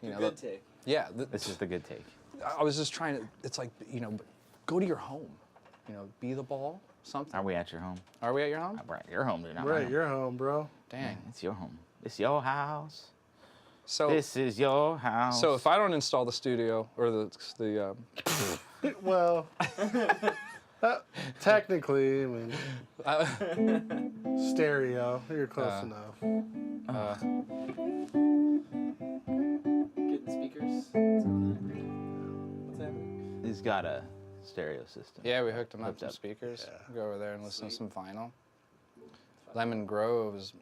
You know, good take. Yeah. This is the good take. I was just trying to, it's like, you know, go to your home. You know, be the ball, something. Are we at your home? Are we at your home? We're at your home, dude. Not We're my at home. your home, bro. Dang. It's your home. It's your house. So This is your house. So if I don't install the studio or the Well, technically, I mean, stereo. You're close enough. Getting speakers. What's happening? He's got a stereo system. yeah, we hooked them up Hooked some up. speakers. Yeah. Go over there and listen to Sweet. some vinyl. Lemon Grove is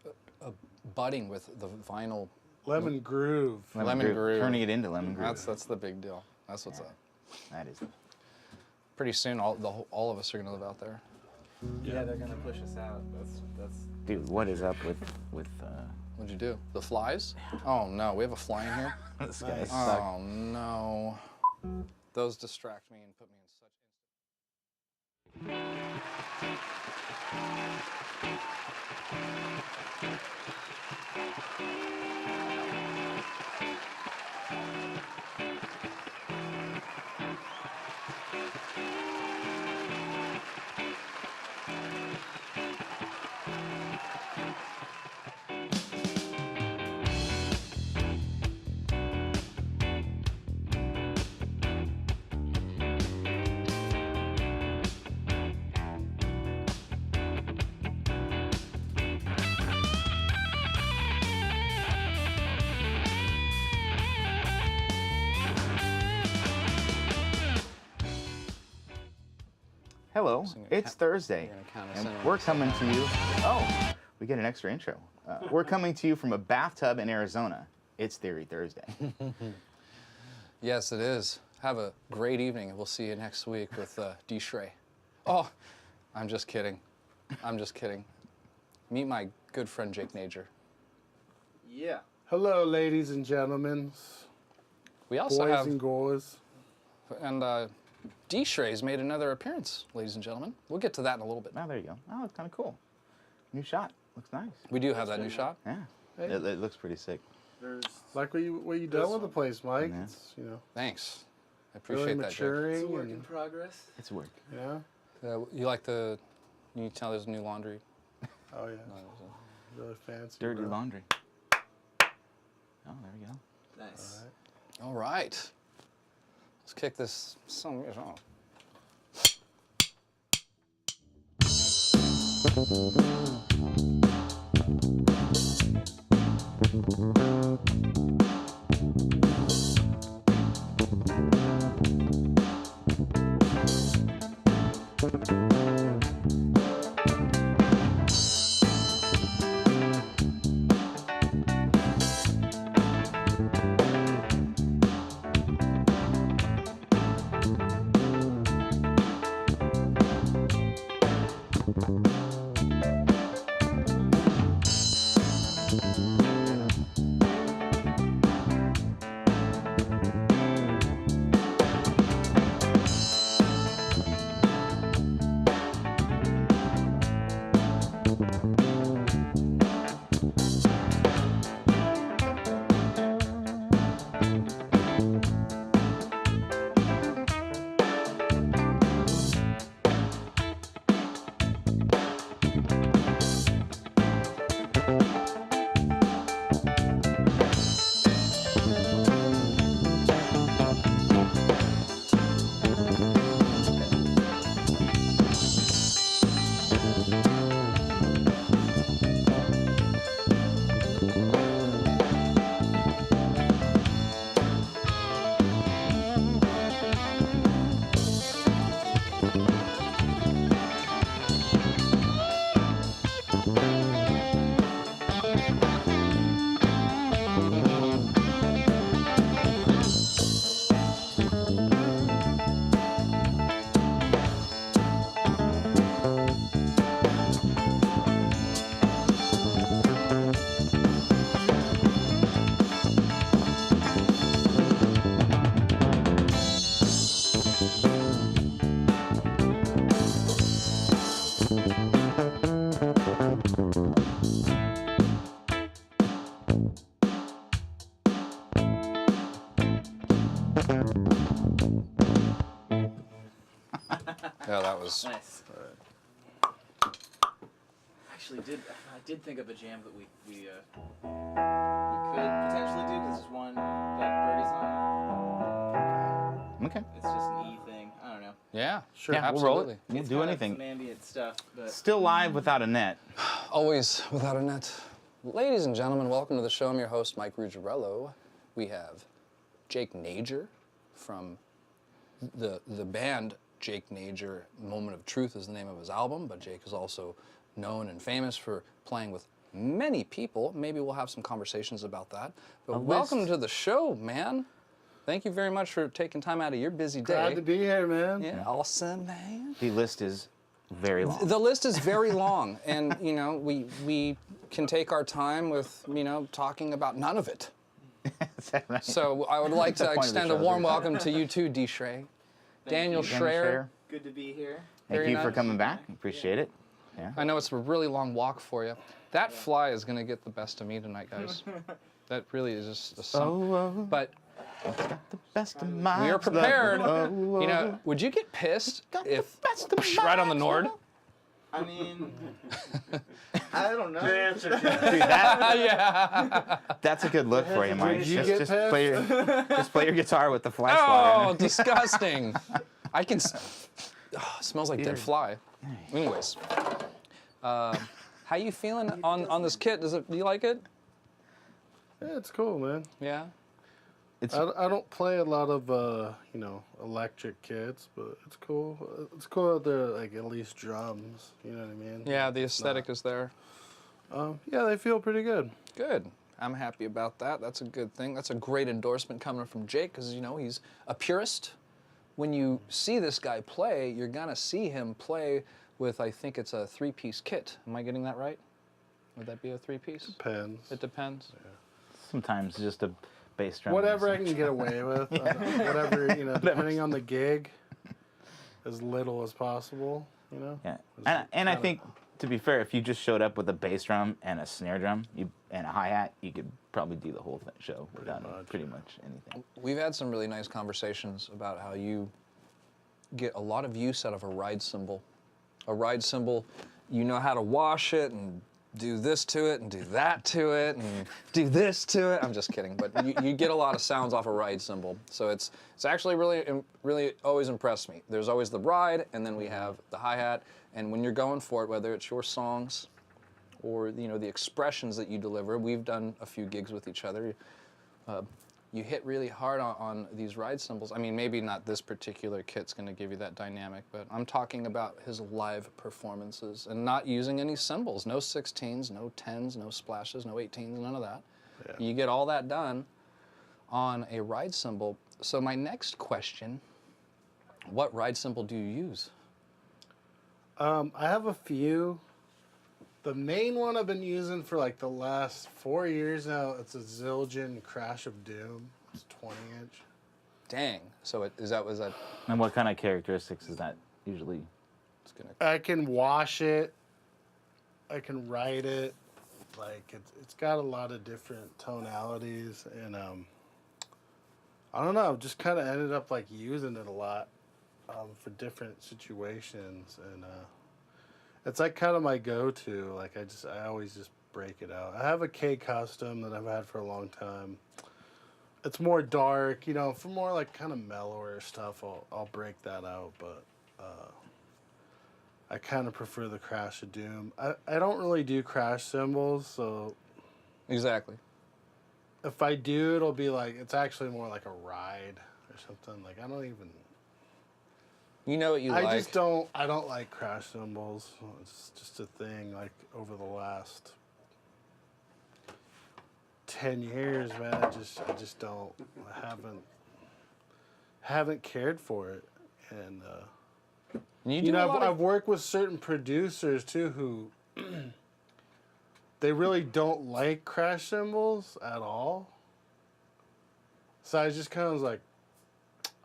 budding with the vinyl. Lemon Groove. Lemon Groove. Turning it into Lemon Groove. That's the big deal. That's what's up. That is. Pretty soon, all of us are gonna live out there. Yeah, they're gonna push us out. That's. Dude, what is up with What'd you do? The flies? Oh no, we have a fly in here. this guy? Nice. Oh no. Those distract me and put me in such. Hello, it's Thursday, You're gonna count us in and on we're this. coming to you. Oh, we get an extra intro. We're coming to you from a bathtub in Arizona. It's Theory Thursday. Yes, it is. Have a great evening, and we'll see you next week with D. Shrey. Oh, I'm just kidding. I'm just kidding. Meet my good friend Jake Najor. Yeah. Hello, ladies and gentlemen, We also boys have and girls. D. Shrey's made another appearance, ladies and gentlemen. We'll get to that in a little bit. Oh, there you go. Oh, it's kind of cool. New shot. Looks nice. We do have that new shot. Yeah. Hey. It looks pretty sick. There's Like what you done with the place, Mike? Yeah. It's, you know, Thanks. I really appreciate that, Jake. maturing. it's a work in and, progress. It's work. yeah. You like the? You tell there's new laundry. Oh yeah. No, there's a- Really fancy. Dirty bro. laundry. Oh, there we go. Nice. All right. Let's kick this some off. Yeah, that was. Nice. Actually, I did think of a jam that we could potentially do because there's one that Birdie's on. Okay. It's just an E thing. I don't know. Yeah, Sure. absolutely. We'll roll it. We'll It's do kind of anything. some ambient stuff, but Still live without a net. Always without a net. Ladies and gentlemen, welcome to the show. I'm your host, MikeRuggirello. We have Jake Najor from the band Jake Najor. Moment of Truth is the name of his album, but Jake is also known and famous for playing with many people. Maybe we'll have some conversations about that. But welcome to the show, man. Thank you very much for taking time out of your busy day. Glad to be here, man. Yeah, awesome, man. The list is very long. The list is very long, and you know we can take our time with talking about none of it. Right. So I would like to That's the point of the extend a show, warm isn't it? welcome to you too, D. Shrey. Daniel you. Schreier. good to be here. Thank Very you for nice. coming back. Appreciate it. Yeah. I know it's a really long walk for you. That fly is going to get the best of me tonight, guys. That really is just a song. But the best of my. we are prepared. Oh, You know, would you get pissed got the if best of right on the my- Nord? I mean, I don't know. Dude, that, Yeah. that's a good look for you, Mike. Did you get Just play your guitar with the fly Oh, swatter. disgusting. I can. Oh, it smells like dead fly. Anyways, how you feeling on this kit? Do you like it? Yeah, it's cool, man. Yeah. I don't play a lot of electric kits, but it's cool. It's cool that they're like at least drums. You know what I mean? Yeah, the aesthetic is there. Yeah, they feel pretty good. Good. I'm happy about that. That's a good thing. That's a great endorsement coming from Jake because, he's a purist. When you see this guy play, you're going to see him play with, I think it's a 3-piece kit. Am I getting that right? Would that be a 3-piece? Depends. It depends. Sometimes just a bass drum. Whatever I can get away with. Whatever, depending on the gig, as little as possible, Yeah, and I think, to be fair, if you just showed up with a bass drum and a snare drum and a hi-hat, you could probably do the whole show without pretty much anything. We've had some really nice conversations about how you get a lot of use out of a ride cymbal. A ride cymbal, you know how to wash it and do this to it and do that to it and do this to it. I'm just kidding, but you get a lot of sounds off a ride cymbal. So it's actually really always impressed me. There's always the ride, and then we have the hi-hat. And when you're going for it, whether it's your songs or the expressions that you deliver, we've done a few gigs with each other. You hit really hard on these ride cymbals. I mean, maybe not this particular kit's going to give you that dynamic, but I'm talking about his live performances and not using any cymbals. No 16s, no 10s, no splashes, no 18s, none of that. Yeah. You get all that done on a ride cymbal. So my next question, what ride cymbal do you use? I have a few. The main one I've been using for like the last 4 years now, it's a Zildjian Crash of Doom. It's 20-inch. Dang. So was that? And what kind of characteristics is that usually? It's gonna. I can wash it. I can write it. Like it's got a lot of different tonalities, and I don't know. I've just kind of ended up like using it a lot for different situations, and it's like kind of my go-to. Like I always just break it out. I have a K Custom that I've had for a long time. It's more dark, for more like kind of mellower stuff. I'll break that out, but I kind of prefer the Crash of Doom. I don't really do crash cymbals, so Exactly. if I do, it'll be like it's actually more like a ride or something. Like I don't even. You know what you like. I don't like crash cymbals. It's just a thing like over the last 10 years, man. I just don't. I haven't cared for it, and You do a lot I've worked with certain producers too who they really don't like crash cymbals at all. So I just kind of was like,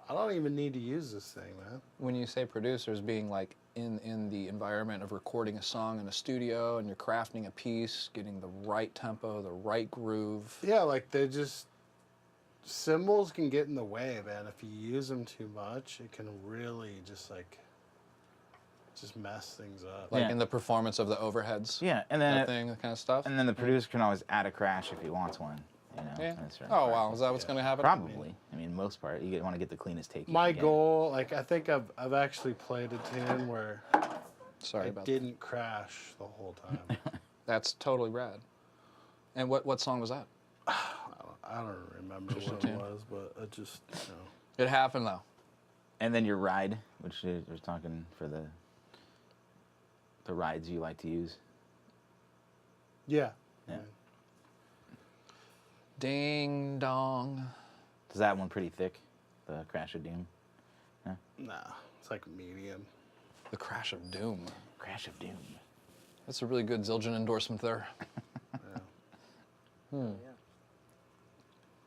I don't even need to use this thing, man. When you say producers, being like in the environment of recording a song in a studio and you're crafting a piece, getting the right tempo, the right groove. Yeah, like they just cymbals can get in the way, man. If you use them too much, it can really just mess things up. Like Yeah. in the performance of the overheads. Yeah, and then That thing, that kind of stuff. and then the producer can always add a crash if he wants one. You know. Yeah. That's right. Oh wow, is that what's going to happen? Probably. I mean, most part, you want to get the cleanest take. My you can. goal, like I think I've actually played a tune where Sorry I about that. didn't crash the whole time. That's totally rad. And what song was that? I don't remember Just what a it tune. was, but it just, It happened though. And then your ride, which we're talking for the rides you like to use. yeah. Yeah. Ding dong. Is that one pretty thick? The Crash of Doom. Nah, it's like medium. The Crash of Doom. Crash of Doom. That's a really good Zildjian endorsement there. Yeah.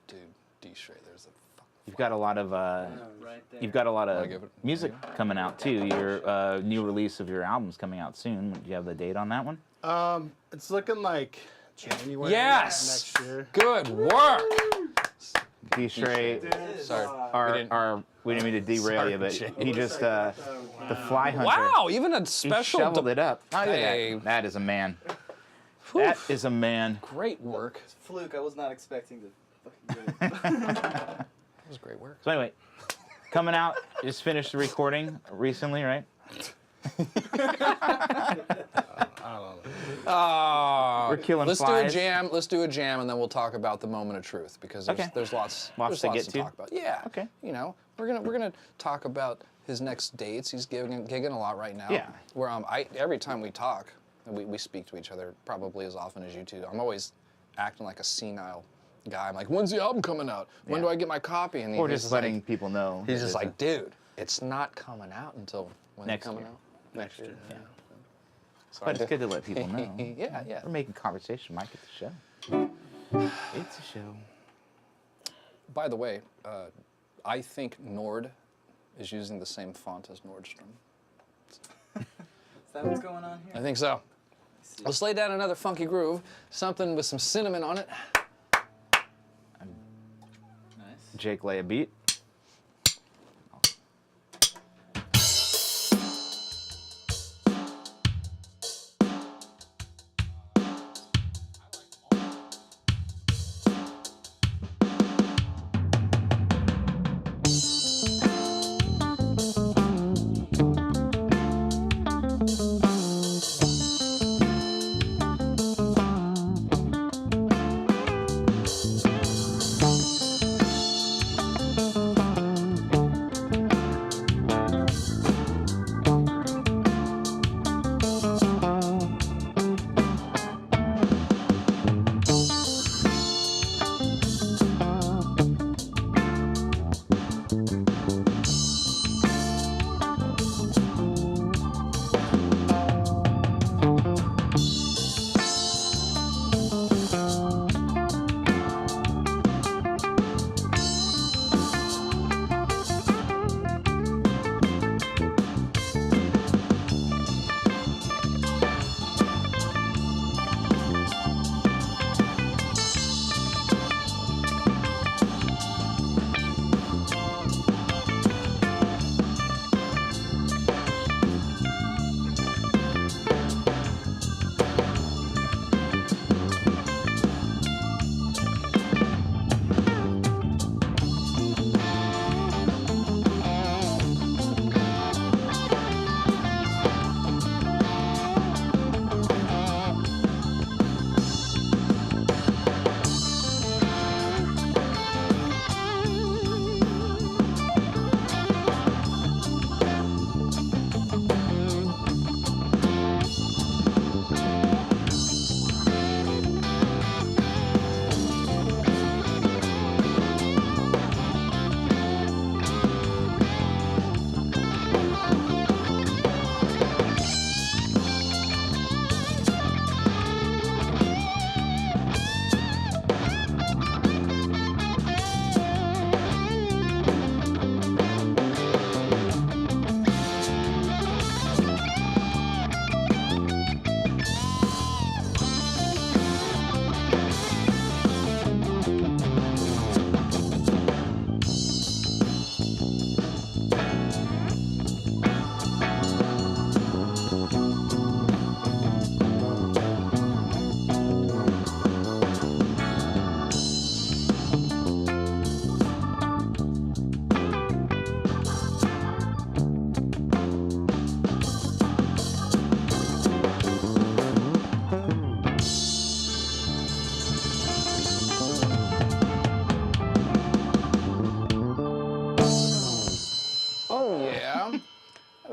Dude, D Strait, there's a fuck. You've got a lot of Right there. you've got a lot of Wanna give it- music coming out too. Your new release of your album's coming out soon. Do you have the date on that one? It's looking like January Yes! next year. Good work. D Strait. Sorry. We didn't mean to derail Sorry, you, but Jake. he just the Fly Hunter. Wow, even a He special. shoveled it up. Oh, yeah, Hey. that is a man. Whew. That is a man. Great work. Fluke, I was not expecting to fucking do it. That was great work. So anyway, coming out. Just finished the recording recently, right? I don't know. We're killing Let's flies. do a jam. Let's do a jam, and then we'll talk about the moment of truth because there's, Okay. there's lots Lots there's to lots get to to. talk about. Yeah. Okay. You know, we're gonna talk about his next dates. He's gigging a lot right now. Yeah. Where every time we talk, we speak to each other probably as often as you two. I'm always acting like a senile guy. I'm like, when's the album coming out? When Yeah. do I get my copy? And Or he's just letting people know. He's that just there's like, dude, it's not coming out until when Next it's coming year. out. Next year. Yeah. Sorry. But it's good to let people know. Yeah, yeah. We're making conversation, Mike. It's a show. It's a show. By the way, I think Nord is using the same font as Nordstrom. Is that what's going on I here? think so. Let's lay down another funky groove, something with some cinnamon on it. Nice. Jake, lay a beat.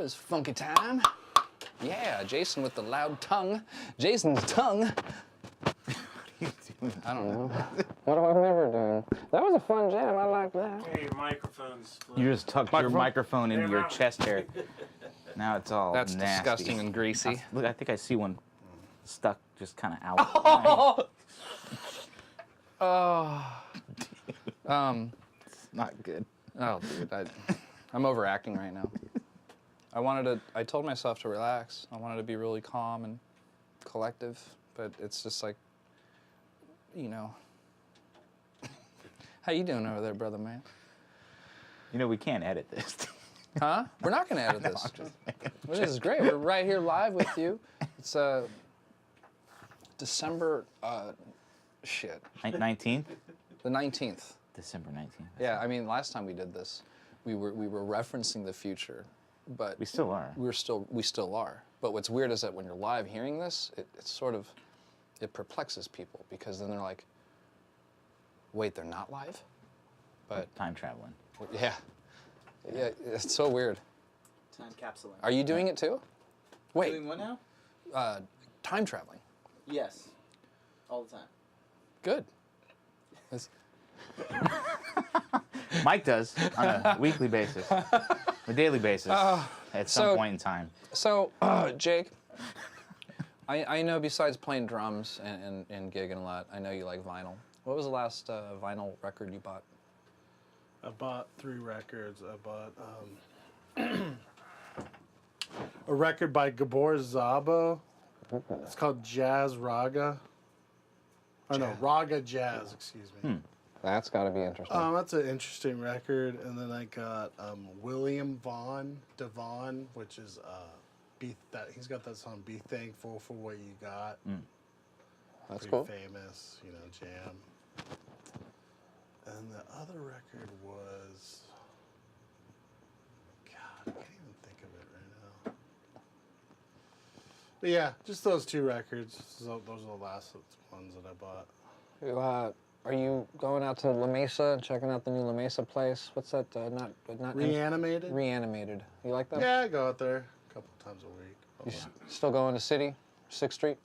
It's funky time. Yeah, Jason with the loud tongue. Jason's tongue. I don't know. What do I remember doing? That was a fun jam. I like that. Hey, your microphone's. You just tucked your microphone into your chest hair. Now it's all That's nasty. disgusting and greasy. Look, I think I see one stuck just kind of out. It's not good. Oh, dude, I'm overacting right now. I told myself to relax. I wanted to be really calm and collective, but it's just like, you know. How you doing over there, brother man? You know, we can't edit this. Huh? We're not going to edit this. Well, this is great. We're right here live with you. It's December, 19th? the 19th. December 19th. Yeah, I mean, last time we did this, we were referencing the future, but We still are. we still are. But what's weird is that when you're live hearing this, it's sort of, it perplexes people because then they're like, wait, they're not live? But Time traveling. yeah, it's so weird. Time capsuling. Are you doing it too? Wait, Doing what now? time traveling. Yes. All the time. Good. It's- Mike does on a weekly basis, a daily basis, at some point in time. So, Jake, I know besides playing drums and gigging a lot, I know you like vinyl. What was the last vinyl record you bought? I bought 3 records. I bought a record by Gabor Szabo. It's called Jazz Raga. Oh no, Raga Jazz, excuse me. That's got to be interesting. That's an interesting record. And then I got William Devon, which is he's got that song "Be Thankful for What You Got." That's Pretty cool. famous, jam. And the other record was, God, I can't even think of it right now. But yeah, just those 2 records. So those are the last ones that I bought. Are you going out to La Mesa and checking out the new La Mesa place? What's that? Not Reanimated? Reanimated. You like that? Yeah, I go out there a couple times a week. You still going to City, 6th Street?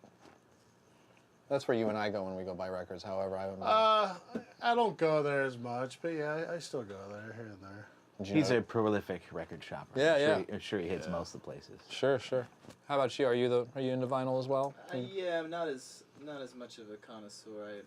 That's where you and I go when we go buy records. However, I haven't. I don't go there as much, but yeah, I still go there here and there. He's a prolific record shopper. Yeah, I'm sure he hits most of the places. Sure. How about you? Are you into vinyl as well? Yeah, I'm not as much of a connoisseur.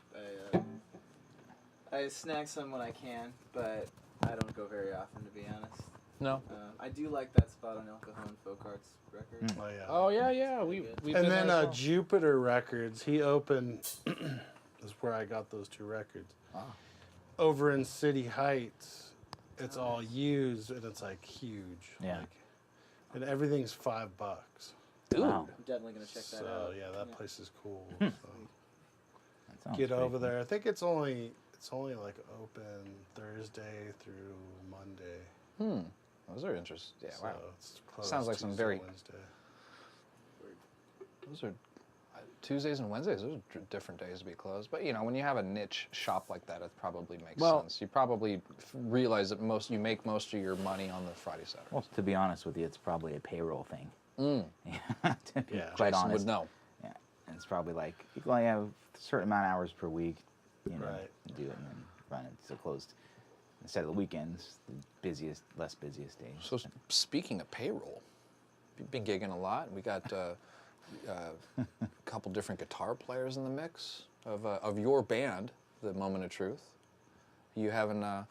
I snag some when I can, but I don't go very often, to be honest. No. I do like that spot on El Cajon Folk Arts record. Oh yeah. Oh yeah. We've And been then there as well. Jupiter Records, he opened, is where I got those 2 records. Over in City Heights, it's all used and it's like huge. Yeah. And everything's $5. Dude. Wow. I'm definitely gonna check that out. So yeah, that place is cool. That So sounds get pretty over cool. there. I think it's only like open Thursday through Monday. Those are interesting. Yeah. So Wow. it's closed Sounds like some Tuesday, very- Wednesday. Those are Tuesdays and Wednesdays. Those are different days to be closed. But when you have a niche shop like that, it probably makes sense. You probably realize that you make most of your money on the Friday, Saturday. Well, to be honest with you, it's probably a payroll thing. To be Yeah. quite Jason honest. would know. Yeah. And it's probably like, you can only have a certain amount of hours per week, Right. do it and then run it. So closed. Instead of the weekends, the less busiest days. So speaking of payroll, you've been gigging a lot. We got a couple different guitar players in the mix of your band, The Moment of Truth. You have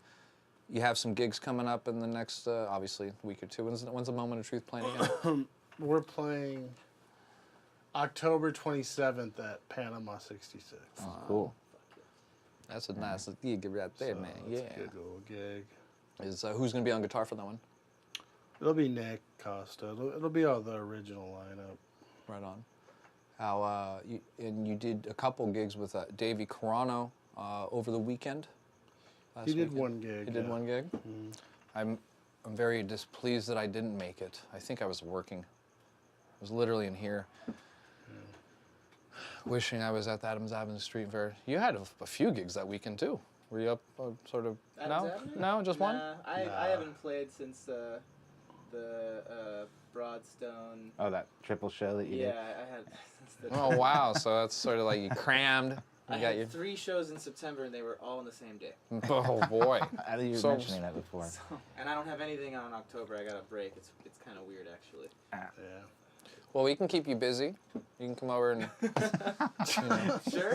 some gigs coming up in the next obviously week or 2. When's The Moment of Truth playing again? We're playing October 27th at Panama 66. Cool. That's a nice gig right there, So man. it's Yeah. a good little gig. Who's going to be on guitar for that one? It'll be Nick Costa. It'll be all the original lineup. Right on. How you did a couple gigs with Davey Carano over the weekend. He did weekend. one gig. He did yeah. one gig. I'm very displeased that I didn't make it. I think I was working. I was literally in here, wishing I was at the Adams Avenue Street Fair. You had a few gigs that weekend too. Were you up sort of? Adams Avenue? No, just one. Nah, I haven't played since the Broadstone. Oh, that triple show that you Yeah, did? I had. That's the, Oh wow! So that's sort of like you crammed. I You got had your. 3 shows in September, and they were all on the same day. Oh boy! I think you were So- mentioning that before. So, and I don't have anything on October. I got a break. It's kind of weird, actually. Yeah. Well, we can keep you busy. You can come over and. Sure.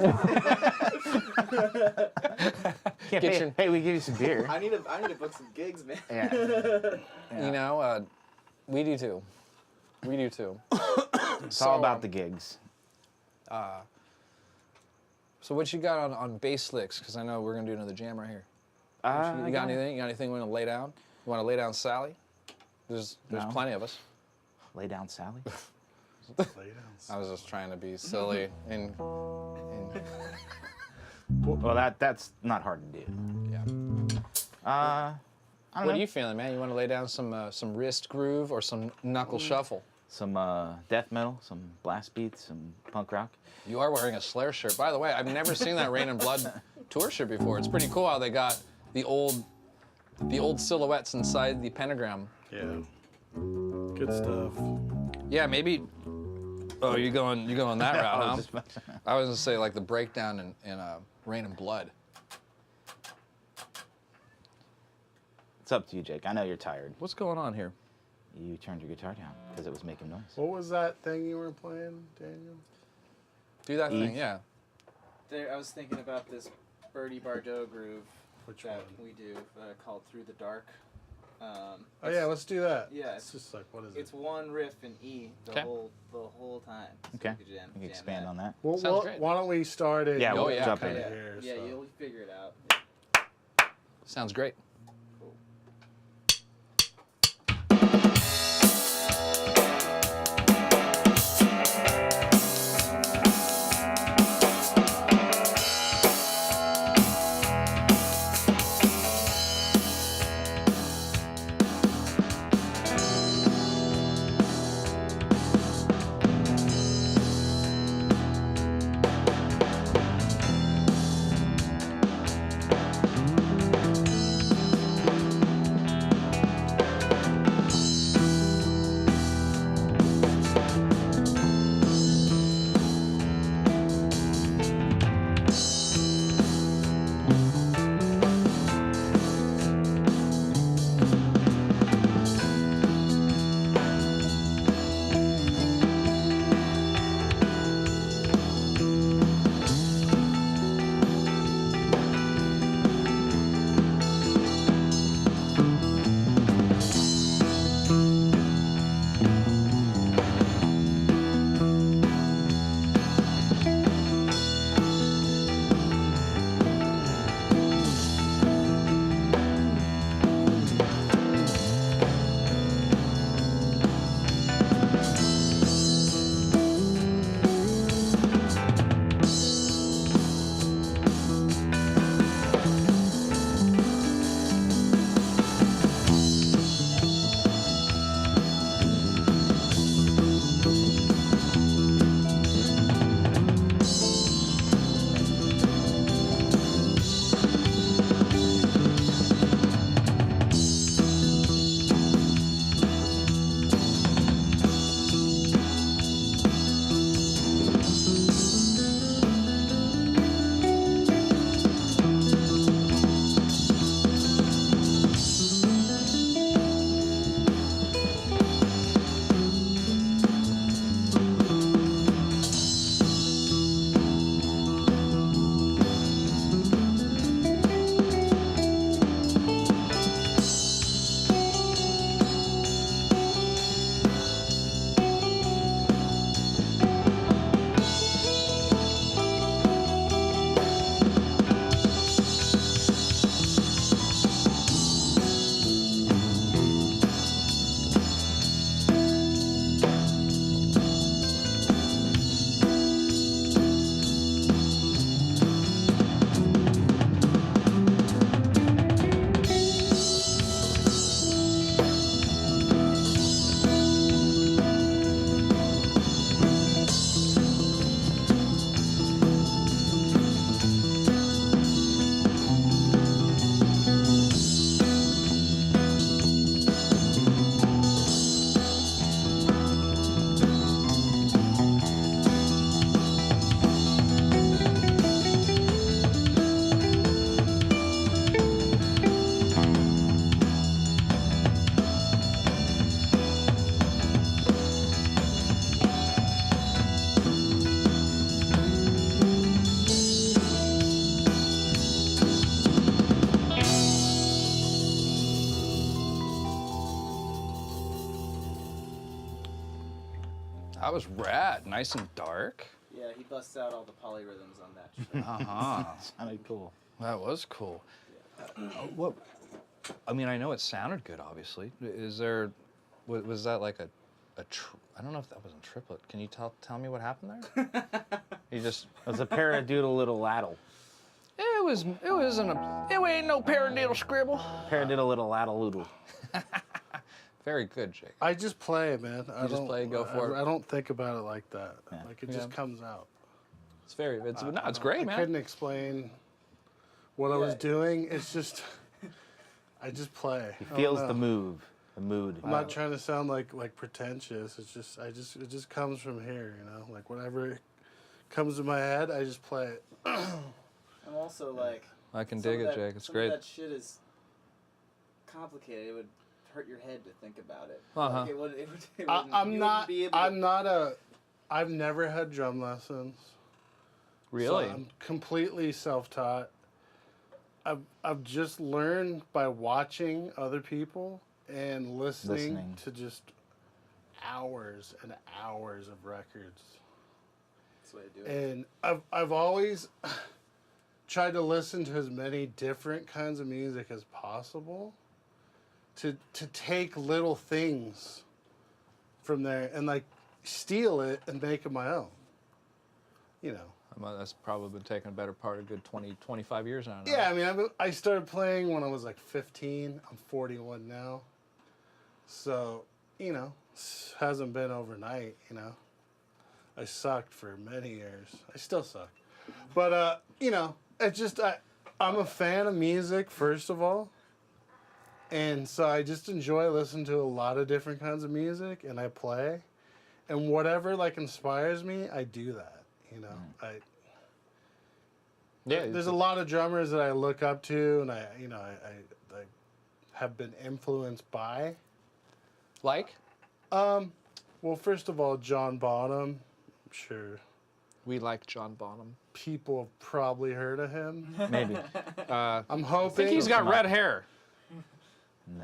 Can't Get pay, your- hey, we give you some beer. I need to book some gigs, man. Yeah. You know, we do too. We do too. It's all about the gigs. So what you got on bass licks? Because I know we're gonna do another jam right here. You got anything? You got anything you want to lay down? You want to lay down Sally? There's No. plenty of us. Lay down, Sally. Lay down. I was just trying to be silly and Well, that's not hard to do. yeah. I don't What know. are you feeling, man? You want to lay down some wrist groove or some knuckle shuffle? Some death metal, some blast beats, some punk rock. You are wearing a Slayer shirt. By the way, I've never seen that Rain and Blood tour shirt before. It's pretty cool how they got the old silhouettes inside the pentagram. Yeah. Good stuff. Yeah, maybe. Oh, you're going that route, huh? Just- I was gonna say like the breakdown in Rain and Blood. It's up to you, Jake. I know you're tired. What's going on here? You turned your guitar down because it was making noise. What was that thing you were playing, Daniel? Do that E. thing, yeah. I was thinking about this Birdie Bardot groove Which that one? we do called Through the Dark. Oh yeah, let's do that. Yeah, It's just like, what is It's it? one riff in E the 'Kay. whole time. So Okay. we could jam You can expand on that. Well, Sounds great. why don't we start it? Yeah, we'll jump kinda in. Yeah, here, yeah, so. you'll figure it out. Sounds great. Cool. That was rad. Nice and dark. Yeah, he busts out all the polyrhythms on that shit. Uh-huh. Sounded cool. That was cool. What? I mean, I know it sounded good, obviously. Is there, was that like I don't know if that was a triplet. Can you tell me what happened there? You just, It was a paradiddle little laddle. it ain't no paradiddle scribble. Paradiddle little laddle loodle. Very good, Jake. I just play, man. I just play, go for it. I don't think about it like that. Yeah. Like it just comes out. It's great, I man. couldn't explain what I was doing. It's just, I just play. He feels the move, the mood. I'm not trying to sound like pretentious. It's just it just comes from here, you know. Like whatever comes to my head, I just play it. I'm also like. I can some dig of it, that- Jake. It's some great. Of that shit is complicated. It would hurt your head to think about it. Uh-huh. Like it would, I've never had drum lessons. Really? So I'm completely self-taught. I've just learned by watching other people and listening to just hours and hours of records. That's the way to do it. And I've always tried to listen to as many different kinds of music as possible to take little things from there and like steal it and make it my own. You know. That's probably been taking a better part of a good 20, 25 years now. Yeah, I mean, I started playing when I was like 15. I'm 41 now. So, you know, hasn't been overnight, you know. I sucked for many years. I still suck. But, you know, it's just, I'm a fan of music, first of all. And so I just enjoy listening to a lot of different kinds of music, and I play. And whatever, like, inspires me, I do that, you know. There's a lot of drummers that I look up to, and I have been influenced by. Like? Well, first of all, John Bonham. I'm sure We like John Bonham. people have probably heard of him. Maybe. I'm hoping. I think he's got red hair.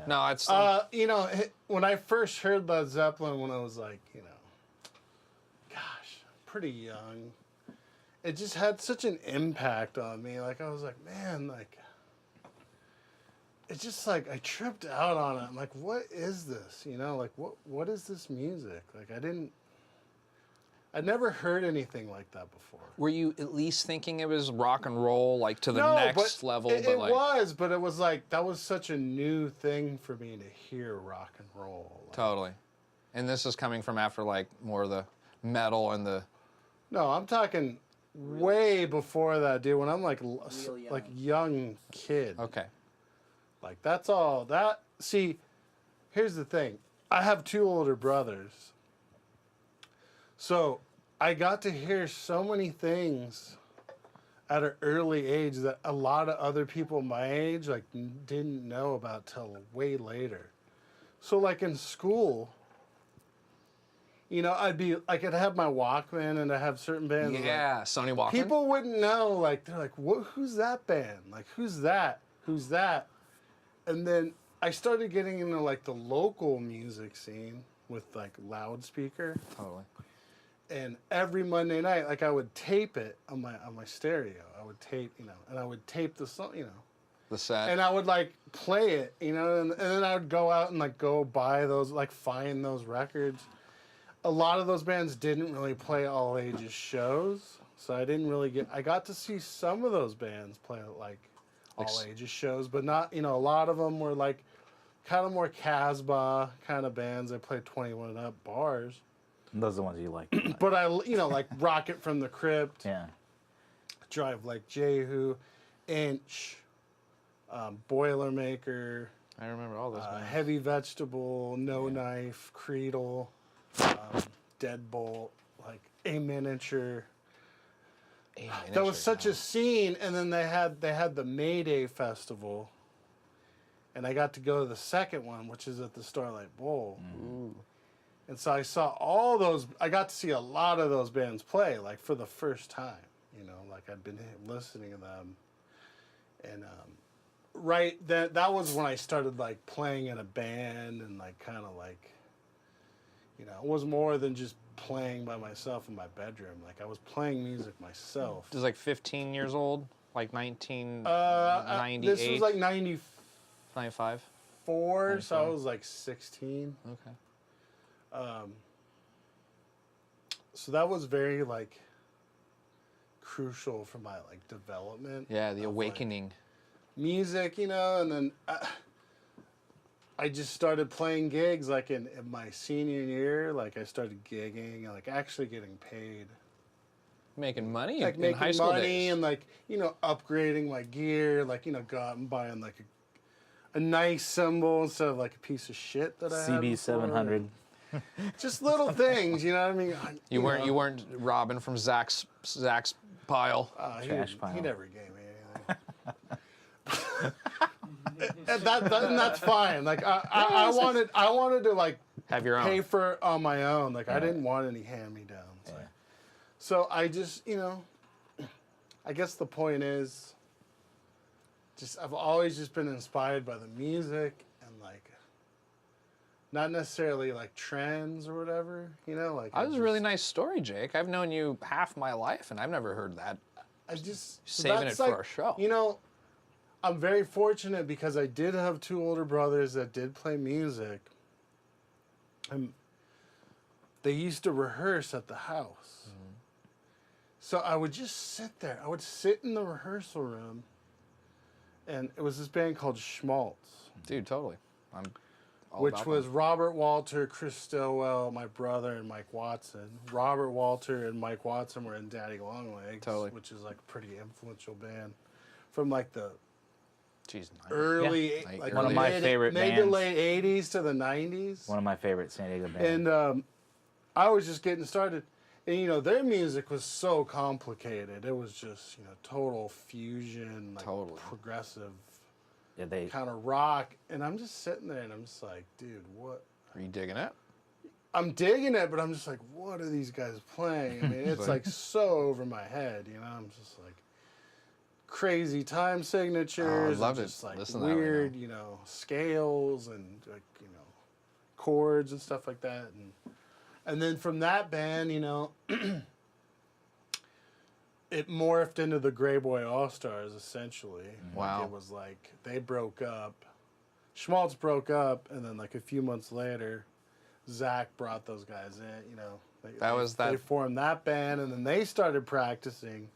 No, it's... You know, when I first heard Led Zeppelin when I was like, you know, gosh, pretty young, it just had such an impact on me. Like, I was like, man, like, it's just like, I tripped out on it. I'm like, what is this? You know, like, what is this music? Like, I'd never heard anything like that before. Were you at least thinking it was rock and roll, like to the No, next but level? It like, was, but it was like, that was such a new thing for me to hear rock and roll. Like, Totally. And this is coming from after like more of the metal and the... no, I'm talking way before that, dude. When I'm like young. like young kid. Okay. Like that's all that. See, here's the thing. I have 2 older brothers. So I got to hear so many things at an early age that a lot of other people my age like didn't know about till way later. So like in school, you know, I could have my Walkman and I have certain bands. Yeah, Sony Walkman. People wouldn't know, like, they're like, who's that band? Like, who's that? Who's that? And then I started getting into, like, the local music scene with, like, loudspeaker. Totally. And every Monday night, like, I would tape it on my stereo. I would tape, you know, and I would tape the song, you know. The set. And I would, like, play it, you know, and then I would go out and, like, go buy those, like, find those records. A lot of those bands didn't really play all ages shows, so I didn't really I got to see some of those bands play like all ages shows, but not, you know, a lot of them were like kind of more Casbah kind of bands. They played 21 and up bars. Those are the ones you like. But you know, like Rocket from the Crypt, Yeah. Drive Like Jehu, Inch, Boilermaker, I remember all those bands. Heavy Vegetable, No Knife, Creedle, Deadbolt, like A Miniature. That was such a scene, and then they had the Mayday Festival, and I got to go to the second one, which is at the Starlight Bowl. Ooh. And so I saw all those. I got to see a lot of those bands play, like for the first time. You know, like I'd been listening to them, and right that was when I started like playing in a band and like kind of like, you know, it was more than just playing by myself in my bedroom. Like I was playing music myself. This is like 15 years old, like 1998. This was like 94, 95. so I was like 16. Okay. So that was very like crucial for my like development. Yeah, the of, awakening. like, music, you know, and then I just started playing gigs like in my senior year. Like I started gigging and like actually getting paid. Making money Like in making high school money days. and like, you know, upgrading my gear, like, you know, go out and buying like a nice cymbal instead of like a piece of shit that I had. CB700. Just little things, you know what I mean? You weren't robbing from Zach's pile. Trash pile. He never gave me anything. and that's fine. Like I wanted to like Have your own. pay for it on my own. Like I didn't want any hand-me-downs. Yeah. So I just, you know, I guess the point is, just I've always just been inspired by the music and like, not necessarily like trends or whatever, you know, like. That was a really nice story, Jake. I've known you half my life, and I've never heard that. I just Saving that's it for our show. You know, I'm very fortunate because I did have two older brothers that did play music, and they used to rehearse at the house. Mm-hmm. So I would just sit there. I would sit in the rehearsal room, and it was this band called Schmaltz, Dude, totally. I'm all which about was them. Robert Walter, Chris Stillwell, my brother, and Mike Watson. Robert Walter and Mike Watson were in Daddy Longlegs, Totally. which is like a pretty influential band from like the Jeez, early, Yeah. like One of my favorite maybe bands. late '80s to the '90s. One of my favorite San Diego bands. And I was just getting started, and you know their music was so complicated. It was just, you know, total fusion, like Totally. progressive yeah, they kind of rock. And I'm just sitting there, and I'm just like, dude, what? Are you digging it? I'm digging it, but I'm just like, what are these guys playing? I mean, it's like so over my head, you know. I'm just like crazy time signatures, love and it. just like Listen to that right weird, now. you know, scales and like, you know, chords and stuff like that. And then from that band, you know, it morphed into the Gray Boy All Stars essentially. Wow. Like, it was like they broke up. Schmaltz broke up, and then like a few months later, Zach brought those guys in. You know, they formed that band, and then they started practicing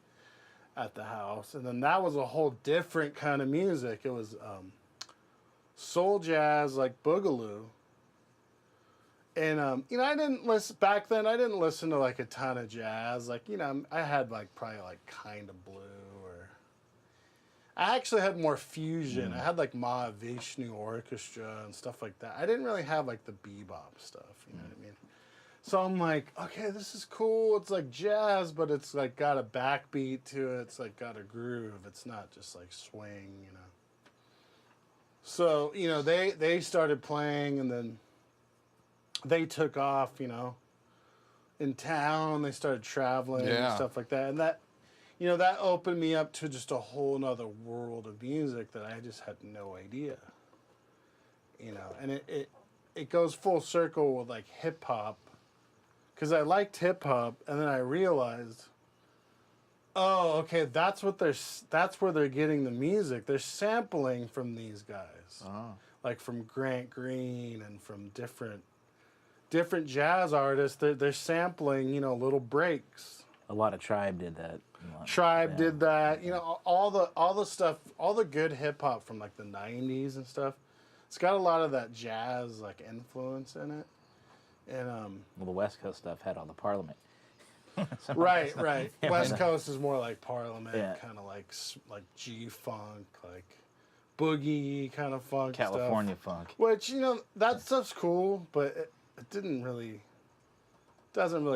at the house, and then that was a whole different kind of music. It was soul jazz, like boogaloo. And you know, I didn't listen back then. I didn't listen to like a ton of jazz. Like, you know, I had like probably like Kind of Blue, or I actually had more fusion. I had like Mahavishnu Orchestra and stuff like that. I didn't really have like the bebop stuff. You know what I mean? So I'm like, okay, this is cool. It's like jazz, but it's like got a backbeat to it. It's like got a groove. It's not just like swing, you know. So, you know, they started playing, and then they took off, you know, in town. They started traveling and stuff like that. And that, you know, that opened me up to just a whole nother world of music that I just had no idea. You know, and it goes full circle with like hip hop. Because I liked hip hop, and then I realized, oh, okay, that's where they're getting the music. They're sampling from these guys, like from Grant Green and from different jazz artists. They're sampling, you know, little breaks. a lot of Tribe did that. Tribe did that. You know, all the stuff, all the good hip hop from like the '90s and stuff. It's got a lot of that jazz like influence in it. And Well, the West Coast stuff had all the Parliament. right. West Coast is more like Parliament, Yeah. kind of like G-funk, like boogie kind of funk California stuff. funk. Which, you know, that stuff's cool, but it doesn't really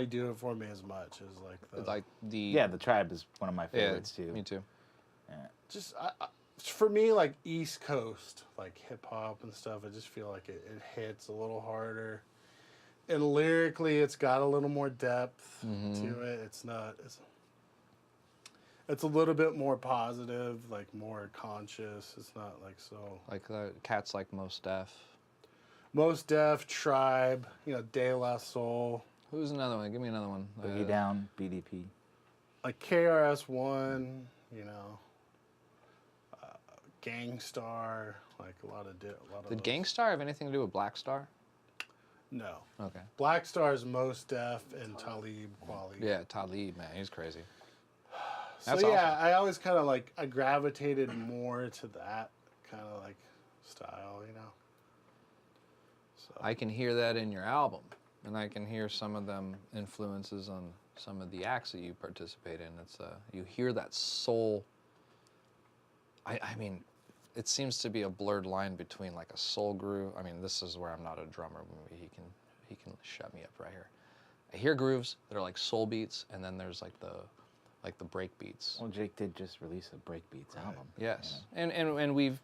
do it for me as much as like the Yeah, the Tribe is one of my favorites too. Me too. just for me, like East Coast, like hip hop and stuff. I just feel like it hits a little harder. And lyrically, it's got a little more depth to it. It's a little bit more positive, like more conscious. It's not like so. Like cats like Mos Def. Mos Def, Tribe, you know, De La Soul. Who's another one? Give me another one. Boogie Down, BDP. Like KRS-One, you know, Gangstar, like a lot of Did those. Gangstar have anything to do with Black Star? No. Okay. Black Star's Mos Def and Talib Kweli. Yeah, Talib, man, he's crazy. So That's yeah, awesome. I always kind of like I gravitated more to that kind of like style, you know. So I can hear that in your album, and I can hear some of them influences on some of the acts that you participate in. It's you hear that soul. I mean, it seems to be a blurred line between like a soul groove. I mean, this is where I'm not a drummer. Maybe he can shut me up right here. I hear grooves that are like soul beats, and then there's like the break beats. Well, Jake did just release a Breakbeats album. Yes, and we've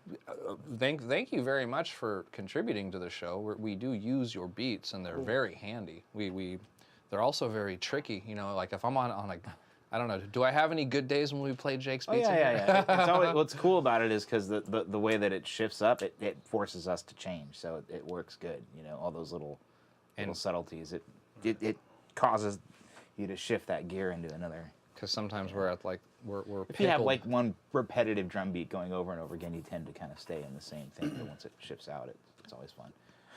thank you very much for contributing to the show. We do use your beats, and they're very handy. They're also very tricky. You know, like if I'm on a, I don't know. Do I have any good days when we play Jake's beats? Yeah. It's always, what's cool about it is because the way that it shifts up, it forces us to change, so it works good. You know, all those little subtleties. It causes you to shift that gear into another. Because sometimes we're at like we're If you have like one repetitive drum beat going over and over again, you tend to kind of stay in the same thing. But once it shifts out, it's always fun.